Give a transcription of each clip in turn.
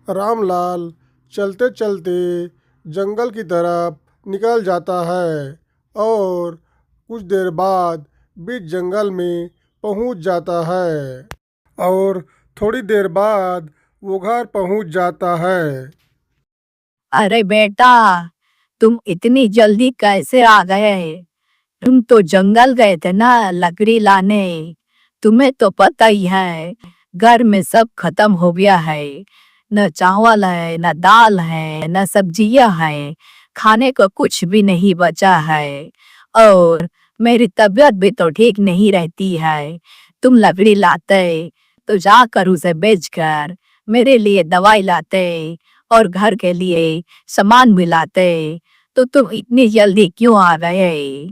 रामलाल चलते चलते जंगल की तरफ निकल जाता है और कुछ देर बाद बीच जंगल में पहुंच जाता है और थोड़ी देर बाद वो घर पहुंच जाता है। अरे बेटा, तुम इतनी जल्दी कैसे आ गए? तुम तो जंगल गए थे ना लकड़ी लाने। तुम्हें तो पता ही है, घर में सब खत्म हो गया है। न चावल है, न दाल है, न सब्जियां है। खाने को कुछ भी नहीं बचा है। और मेरी तबीयत भी तो ठीक नहीं रहती है। तुम लकड़ी लाते तो जाकर उसे बेचकर मेरे लिए दवाई लाते और घर के लिए सामान भी लाते। तो तुम इतनी जल्दी क्यों आ गए?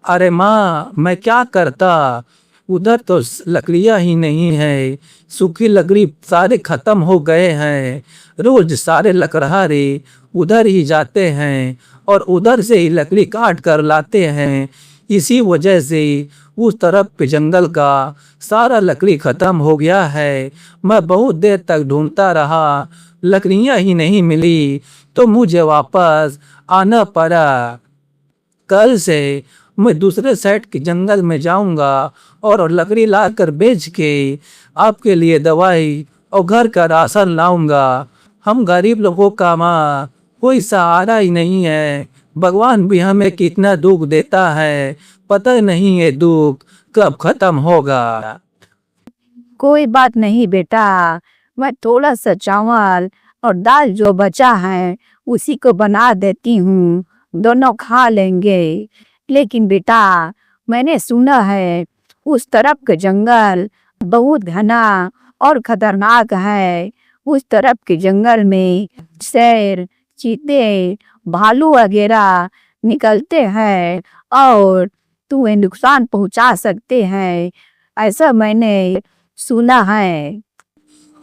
अरे माँ, मैं क्या करता। उधर तो लकड़ियाँ ही नहीं है। सूखी लकड़ी सारे खत्म हो गए हैं। रोज सारे लकड़हारे उधर ही जाते हैं और उधर से ही लकड़ी काट कर लाते हैं। इसी वजह से उस तरफ के जंगल का सारा लकड़ी खत्म हो गया है। मैं बहुत देर तक ढूंढता रहा, लकड़ियाँ ही नहीं मिली तो मुझे वापस आना पड़ा। कल से मैं दूसरे साइड के जंगल में जाऊंगा और लकड़ी लाकर बेच के आपके लिए दवाई और घर का राशन लाऊंगा। हम गरीब लोगों का माँ कोई सहारा ही नहीं है। भगवान भी हमें कितना दुख देता है, पता नहीं है दुख कब खत्म होगा। कोई बात नहीं बेटा, मैं थोड़ा सा चावल और दाल जो बचा है उसी को बना देती हूँ, दोनों खा लेंगे। लेकिन बेटा, मैंने सुना है उस तरफ के जंगल बहुत घना और खतरनाक है। उस तरफ के जंगल में शेर, चीते, भालू वगैरह निकलते हैं और तुम्हें नुकसान पहुंचा सकते हैं, ऐसा मैंने सुना है।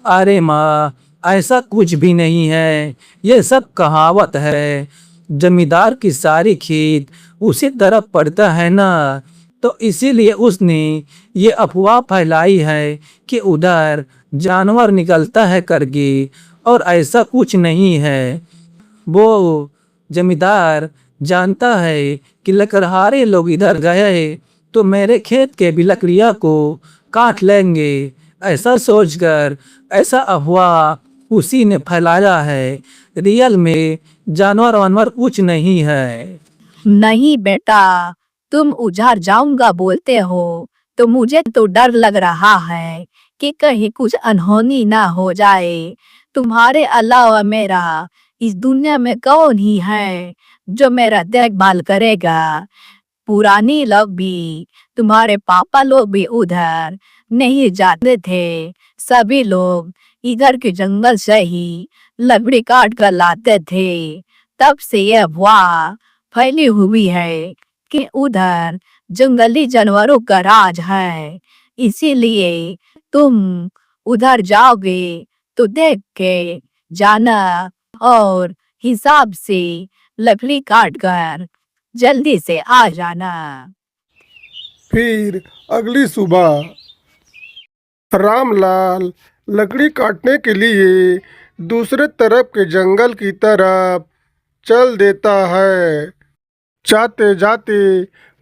अरे माँ, ऐसा कुछ भी नहीं है, ये सब कहावत है। जमींदार की सारी खेत उसी तरफ पड़ता है ना, तो इसीलिए उसने ये अफवाह फैलाई है कि उधर जानवर निकलता है करके। और ऐसा कुछ नहीं है। वो जमींदार जानता है कि लकड़हारे लोग इधर गए तो मेरे खेत के भी लकड़ियाँ को काट लेंगे। ऐसा सोचकर ऐसा अफवाह उसी ने फैलाया है। रियल में जानवर वानवर कुछ नहीं है। नहीं बेटा, तुम उधर जाऊंगा बोलते हो तो मुझे तो डर लग रहा है कि कहीं कुछ अनहोनी ना हो जाए। तुम्हारे अलावा मेरा इस दुनिया में कौन ही है जो मेरा देखभाल करेगा? पुरानी लोग भी, तुम्हारे पापा लोग भी उधर नहीं जाते थे। सभी लोग इधर के जंगल से ही लकड़ी काट कर लाते थे। तब से यह अफवाह फैली हुई है कि उधर जंगली जानवरों का राज है। इसीलिए तुम उधर जाओगे तो देख के जाना और हिसाब से लकड़ी काट कर जल्दी से आ जाना। फिर अगली सुबह रामलाल लकड़ी काटने के लिए दूसरे तरफ के जंगल की तरफ चल देता है। जाते जाते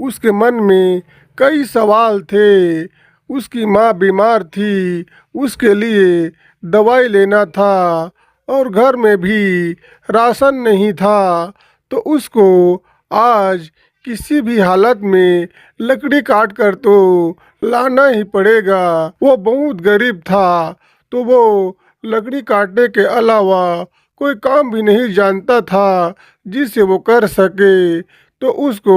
उसके मन में कई सवाल थे। उसकी माँ बीमार थी, उसके लिए दवाई लेना था और घर में भी राशन नहीं था, तो उसको आज किसी भी हालत में लकड़ी काट कर तो लाना ही पड़ेगा। वो बहुत गरीब था, तो वो लकड़ी काटने के अलावा कोई काम भी नहीं जानता था जिसे वो कर सके। तो उसको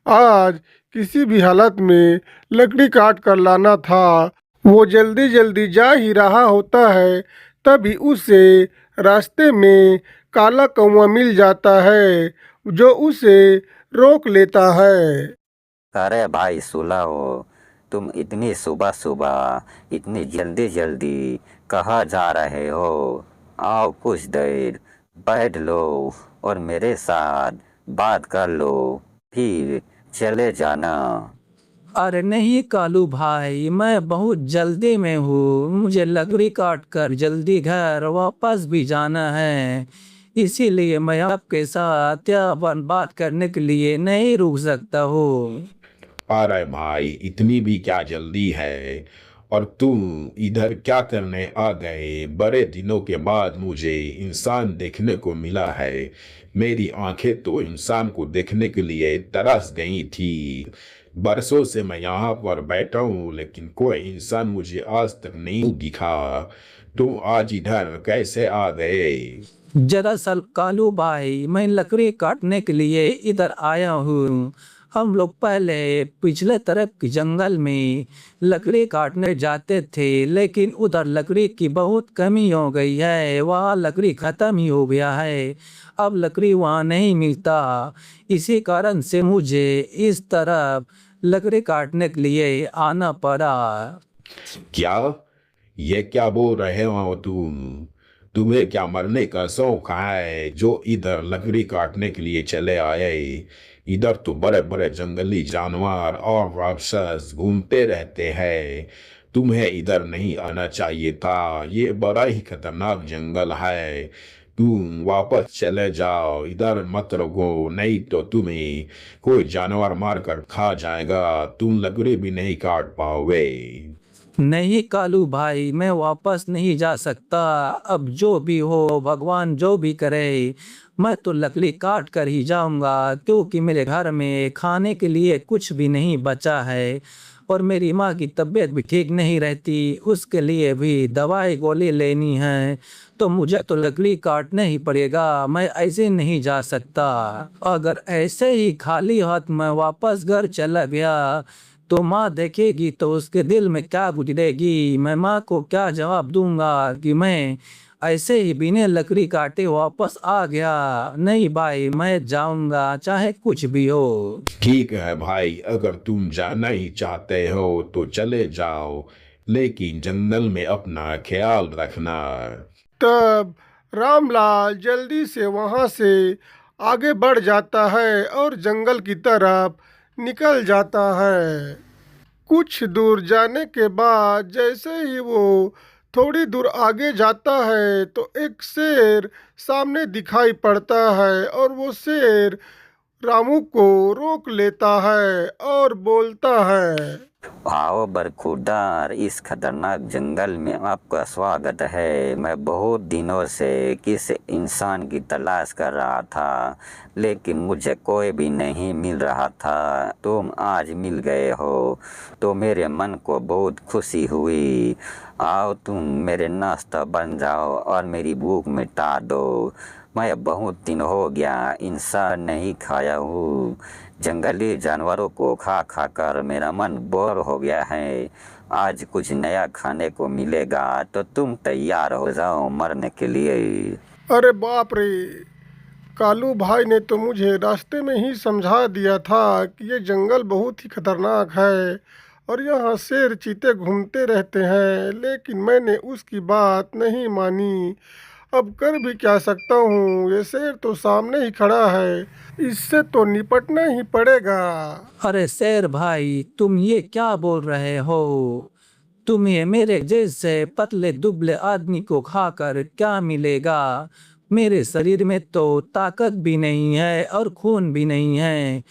आज किसी भी हालत में लकड़ी काट कर लाना था। वो जल्दी जल्दी जा ही रहा होता है, तभी उसे रास्ते में काला कौवा मिल जाता है जो उसे रोक लेता है। अरे भाई सुलाओ, तुम इतनी सुबह सुबह इतनी जल्दी जल्दी कहाँ जा रहे हो? आओ कुछ देर बैठ लो और मेरे साथ बात कर लो, फिर चले जाना। अरे नहीं कालू भाई, मैं बहुत जल्दी में हूँ, मुझे लकड़ी काट कर जल्दी घर वापस भी जाना है। इसीलिए मैं आपके साथ यावन बात करने के लिए नहीं रुक सकता हूँ। अरे भाई इतनी भी क्या जल्दी है। और तुम इधर क्या करने आ गए? बड़े दिनों के बाद मुझे इंसान देखने को मिला है। मेरी आंखें तो इंसान को देखने के लिए तरस गई थी। बरसों से मैं यहाँ पर बैठा हूँ लेकिन कोई इंसान मुझे आज तक नहीं दिखा। तुम आज इधर कैसे आ गए? दरअसल कालू भाई, मैं लकड़ी काटने के लिए इधर आया हूँ। हम लोग पहले पिछले तरफ के जंगल में लकड़ी काटने जाते थे, लेकिन उधर लकड़ी की बहुत कमी हो गई है, वहाँ लकड़ी खत्म ही हो गया है। अब लकड़ी वहाँ नहीं मिलता, इसी कारण से मुझे इस तरफ लकड़ी काटने के लिए आना पड़ा। क्या? ये क्या बोल रहे हो तुम? तुम्हें क्या मरने का शौक है जो इधर लकड़ी काटने के लिए चले आए? इधर तो बड़े बड़े जंगली जानवर और राक्षस घूमते रहते हैं। तुम्हें इधर नहीं आना चाहिए था। ये बड़ा ही खतरनाक जंगल है। तुम वापस चले जाओ, इधर मत रहो, नहीं तो तुम्हें कोई जानवर मार कर खा जाएगा। तुम लकड़ी भी नहीं काट पाओगे। नहीं कालू भाई, मैं वापस नहीं जा सकता। अब जो भी हो, भगवान जो भी करे, मैं तो लकड़ी काट कर ही जाऊंगा, क्योंकि मेरे घर में खाने के लिए कुछ भी नहीं बचा है और मेरी माँ की तबीयत भी ठीक नहीं रहती, उसके लिए भी दवाई गोली लेनी है, तो मुझे तो लकड़ी काटना ही पड़ेगा। मैं ऐसे नहीं जा सकता। अगर ऐसे ही खाली हाथ मैं वापस घर चला गया तो माँ देखेगी तो उसके दिल में क्या गुजरेगी? मैं माँ को क्या जवाब दूंगा कि मैं ऐसे ही बिना लकड़ी काटे वापस आ गया? नहीं भाई, मैं जाऊंगा चाहे कुछ भी हो। ठीक है भाई, अगर तुम जाना ही चाहते हो तो चले जाओ, लेकिन जंगल में अपना ख्याल रखना। तब रामलाल जल्दी से वहाँ से आगे बढ़ जाता है और जंगल की तरफ निकल जाता है। कुछ दूर जाने के बाद जैसे ही वो थोड़ी दूर आगे जाता है तो एक शेर सामने दिखाई पड़ता है और वो शेर रामू को रोक लेता है और बोलता है, आओ बरखुरदार, इस खतरनाक जंगल में आपका स्वागत है। मैं बहुत दिनों से किस इंसान की तलाश कर रहा था, लेकिन मुझे कोई भी नहीं मिल रहा था। तुम आज मिल गए हो तो मेरे मन को बहुत खुशी हुई। आओ तुम मेरे नाश्ता बन जाओ और मेरी भूख मिटा दो। मैं बहुत दिन हो गया इंसान नहीं खाया हूँ। जंगली जानवरों को खा खा कर मेरा मन बोर हो गया है। आज कुछ नया खाने को मिलेगा तो तुम तैयार हो जाओ मरने के लिए। अरे बाप रे, कालू भाई ने तो मुझे रास्ते में ही समझा दिया था कि ये जंगल बहुत ही खतरनाक है और यहाँ शेर चीते घूमते रहते हैं, लेकिन मैंने उसकी बात नहीं मानी। अब कर भी क्या सकता हूँ, ये शेर तो सामने ही खड़ा है, इससे तो निपटना ही पड़ेगा। अरे शेर भाई, तुम ये क्या बोल रहे हो? तुम्हें मेरे जैसे पतले दुबले आदमी को खाकर क्या मिलेगा? मेरे शरीर में तो ताकत भी नहीं है और खून भी नहीं है,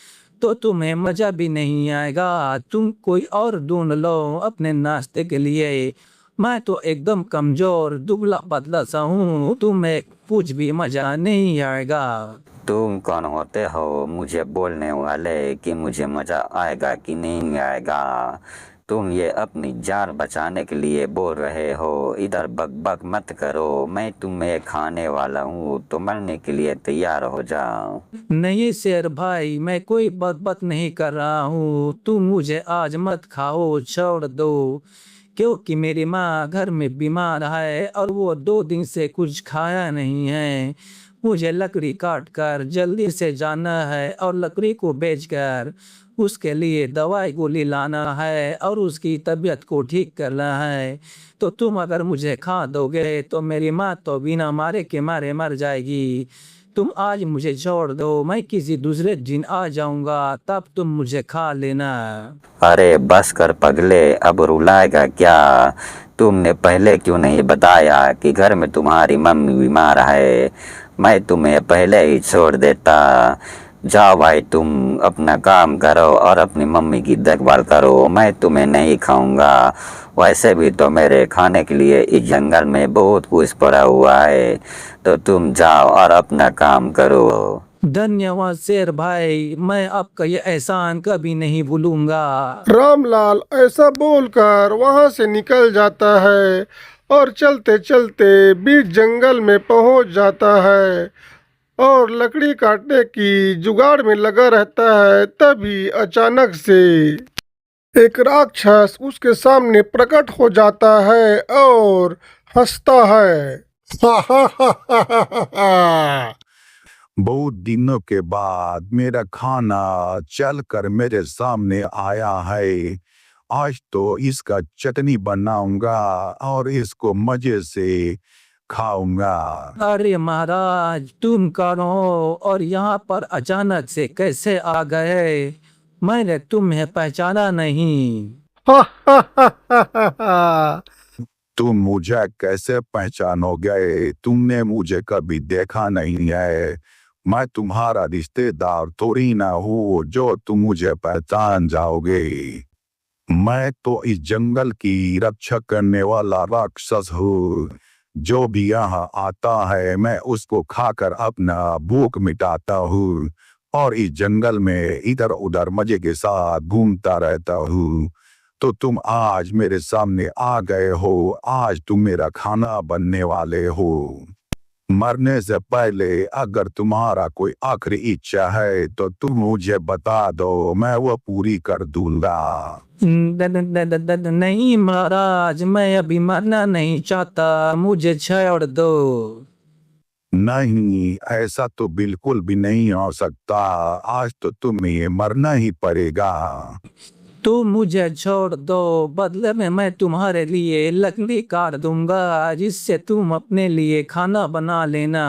तो तुम्हें मजा भी नहीं आएगा। तुम कोई और ढूंढ लो अपने नाश्ते के लिए। मैं तो एकदम कमजोर दुबला पतला सा हूँ, तुम्हें कुछ भी मजा नहीं आएगा। तुम कौन होते हो मुझे बोलने वाले कि मुझे मजा आएगा कि नहीं आएगा? तुम ये अपनी जान बचाने के लिए बोल रहे हो। इधर बकबक मत करो, मैं तुम्हें खाने वाला हूँ, तो मरने के लिए तैयार हो जाओ। नहीं शेर भाई, मैं कोई बकबक नहीं कर रहा हूँ। तुम मुझे आज मत खाओ, छोड़ दो, क्योंकि मेरी माँ घर में बीमार है और वो 2 दिन से कुछ खाया नहीं है। मुझे लकड़ी काट कर जल्दी से जाना है और लकड़ी को बेचकर उसके लिए दवाई गोली लाना है और उसकी तबीयत को ठीक करना है। तो तुम अगर मुझे खा दोगे तो मेरी माँ तो बिना मारे के मारे मर जाएगी। तुम आज मुझे छोड़ दो, मैं किसी दूसरे दिन आ जाऊंगा, तब तुम मुझे खा लेना। अरे बस कर पगले, अब रुलाएगा क्या? तुमने पहले क्यों नहीं बताया कि घर में तुम्हारी मम्मी बीमार है? मैं तुम्हें पहले ही छोड़ देता। जाओ भाई, तुम अपना काम करो और अपनी मम्मी की देखभाल करो, मैं तुम्हें नहीं खाऊंगा। वैसे भी तो मेरे खाने के लिए इस जंगल में बहुत कुछ पड़ा हुआ है, तो तुम जाओ और अपना काम करो। धन्यवाद शेर भाई, मैं आपका ये एहसान कभी नहीं भूलूंगा। रामलाल ऐसा बोलकर वहां से निकल जाता है और चलते चलते बीच जंगल में पहुंच जाता है और लकड़ी काटने की जुगाड़ में लगा रहता है। तभी अचानक से एक राक्षस उसके सामने प्रकट हो जाता है और हंसता है। बहुत दिनों के बाद मेरा खाना चलकर मेरे सामने आया है। आज तो इसका चटनी बनाऊंगा और इसको मजे से खाऊंगा। अरे महाराज, तुम कौन हो और यहाँ पर अचानक से कैसे आ गए? मैंने तुम्हें पहचाना नहीं। तुम मुझे कैसे पहचानोगे? तुमने मुझे कभी देखा नहीं है। मैं तुम्हारा रिश्तेदार थोड़ी ना हूँ जो तुम मुझे पहचान जाओगे। मैं तो इस जंगल की रक्षा करने वाला राक्षस हूँ। जो भी यहाँ आता है मैं उसको खाकर अपना भूख मिटाता हूँ और इस जंगल में इधर उधर मजे के साथ घूमता रहता हूँ। तो तुम आज मेरे सामने आ गए हो, आज तुम मेरा खाना बनने वाले हो। मरने से पहले अगर तुम्हारा कोई आखिरी इच्छा है तो तुम मुझे बता दो, मैं वो पूरी कर दूंगा। नहीं महाराज, मैं अभी मरना नहीं चाहता, मुझे छोड़ दो। नहीं, ऐसा तो बिल्कुल भी नहीं हो सकता। आज तो तुम्हें मरना ही पड़ेगा। तुम मुझे छोड़ दो, बदले में मैं तुम्हारे लिए लकड़ी काट दूंगा, जिससे तुम अपने लिए खाना बना लेना।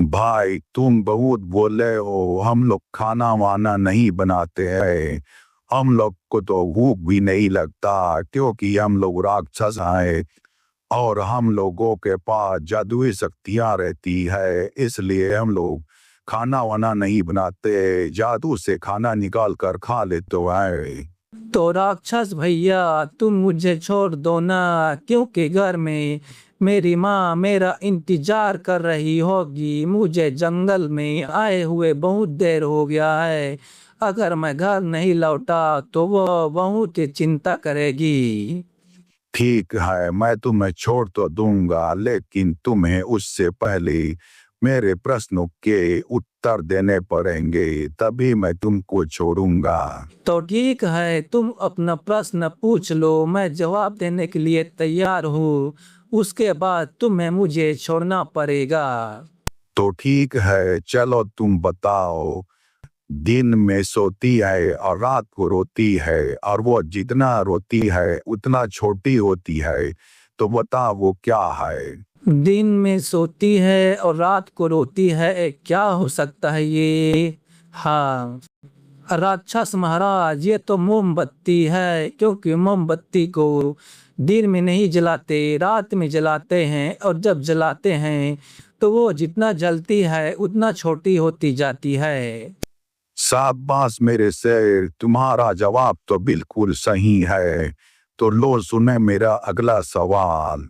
भाई तुम बहुत बोले हो, हम लोग खाना वाना नहीं बनाते हैं। हम लोग को तो भूख भी नहीं लगता क्योंकि हम लोग राक्षस हैं और हम लोगों के पास जादुई शक्तियां रहती है, इसलिए हम लोग खाना वाना नहीं बनाते, जादू से खाना निकाल कर खा लेते हैं। तो राक्षस भैया, तुम मुझे छोड़ दो ना, क्योंकि घर में मेरी माँ मेरा इंतजार कर रही होगी। मुझे जंगल में आए हुए बहुत देर हो गया है। अगर मैं घर नहीं लौटा तो वो बहुत चिंता करेगी। ठीक है, मैं तुम्हें छोड़ तो दूंगा, लेकिन तुम्हें उससे पहले मेरे प्रश्नों के उत्तर देने पड़ेंगे, तभी मैं तुमको छोड़ूंगा। तो ठीक है, तुम अपना प्रश्न पूछ लो, मैं जवाब देने के लिए तैयार हूँ। उसके बाद तुम्हें मुझे छोड़ना पड़ेगा। तो ठीक है, चलो तुम बताओ। दिन में सोती है और रात को रोती है, और वो जितना रोती है उतना छोटी होती है, तो बताओ वो क्या है? दिन में सोती है और रात को रोती है, क्या हो सकता है ये? हाँ राक्षस महाराज, ये तो मोमबत्ती है, क्योंकि मोमबत्ती को दिन में नहीं जलाते, रात में जलाते हैं, और जब जलाते हैं तो वो जितना जलती है उतना छोटी होती जाती है। शाबाश मेरे शेर, तुम्हारा जवाब तो बिल्कुल सही है। तो लो सुने मेरा अगला सवाल।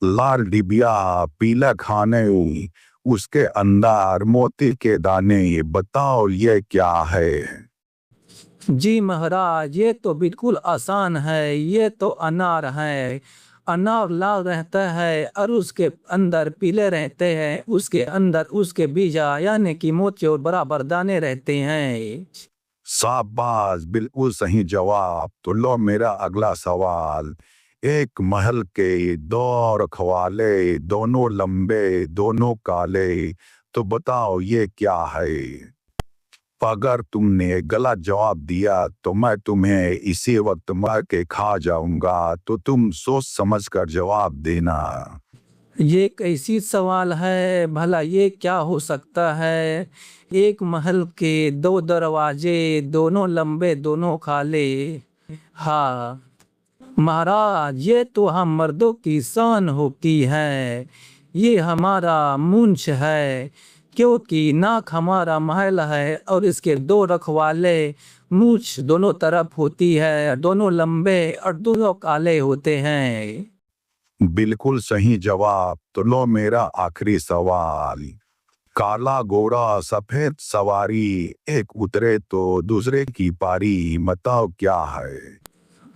लाल डिबिया पीला खाने, उसके अंदर मोती के दाने, बताओ ये क्या है? जी महाराज, ये तो बिल्कुल आसान है, ये तो अनार है। अनार लाल रहता है और उसके अंदर पीले रहते हैं, उसके अंदर उसके बीजा यानी कि मोती और बराबर दाने रहते हैं। शाबाश, बिल्कुल सही जवाब। तो लो मेरा अगला सवाल। एक महल के दो रखवाले, दोनों लंबे दोनों काले, तो बताओ ये क्या है? अगर तुमने गलत जवाब दिया तो मैं तुम्हें इसी वक्त मार के खा जाऊंगा, तो तुम सोच समझ कर जवाब देना। ये कैसी सवाल है भला, ये क्या हो सकता है? एक महल के दो दरवाजे, दोनों लंबे दोनों काले। हाँ महाराज, ये तो हम मर्दों की शान होती है। ये हमारा मूंछ है, क्योंकि नाक हमारा महल है और इसके दो रखवाले। मूंछ दोनों तरफ होती है, दोनों लंबे और दोनों काले होते हैं। बिल्कुल सही जवाब। तो लो मेरा आखिरी सवाल। काला गोरा सफेद सवारी, एक उतरे तो दूसरे की पारी, बताओ क्या है?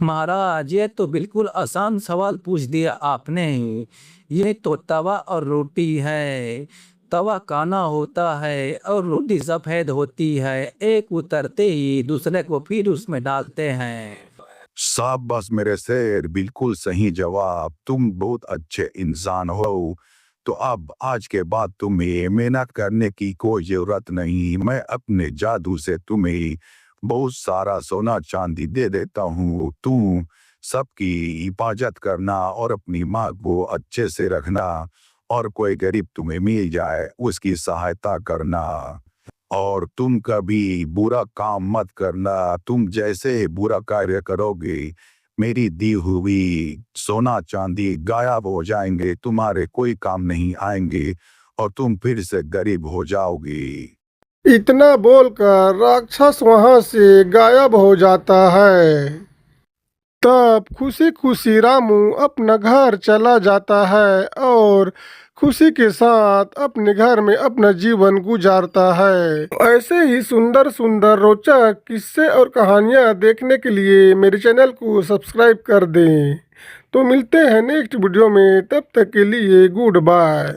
महाराज, ये तो बिल्कुल आसान सवाल पूछ दिया आपने। ये तो तवा और रोटी है। तवा काला होता है और रोटी सफेद होती है। एक उतरते ही दूसरे को फिर उसमें डालते हैं। शाबाश मेरे शेर, बिल्कुल सही जवाब। तुम बहुत अच्छे इंसान हो। तो अब आज के बाद तुम्हें मेहनत करने की कोई जरूरत नहीं। मैं अपने जादू से तुम्हें बहुत सारा सोना चांदी दे देता हूँ। तुम सबकी हिफाजत करना और अपनी माँ को अच्छे से रखना, और कोई गरीब तुम्हें मिल जाए उसकी सहायता करना। और तुम कभी बुरा काम मत करना। तुम जैसे बुरा कार्य करोगे, मेरी दी हुई सोना चांदी गायब हो जाएंगे, तुम्हारे कोई काम नहीं आएंगे और तुम फिर से गरीब हो जाओगे। इतना बोलकर राक्षस वहां से गायब हो जाता है। तब खुशी खुशी रामू अपना घर चला जाता है और खुशी के साथ अपने घर में अपना जीवन गुजारता है। ऐसे ही सुंदर सुंदर रोचक किस्से और कहानियां देखने के लिए मेरे चैनल को सब्सक्राइब कर दें। तो मिलते हैं नेक्स्ट वीडियो में, तब तक के लिए गुड बाय।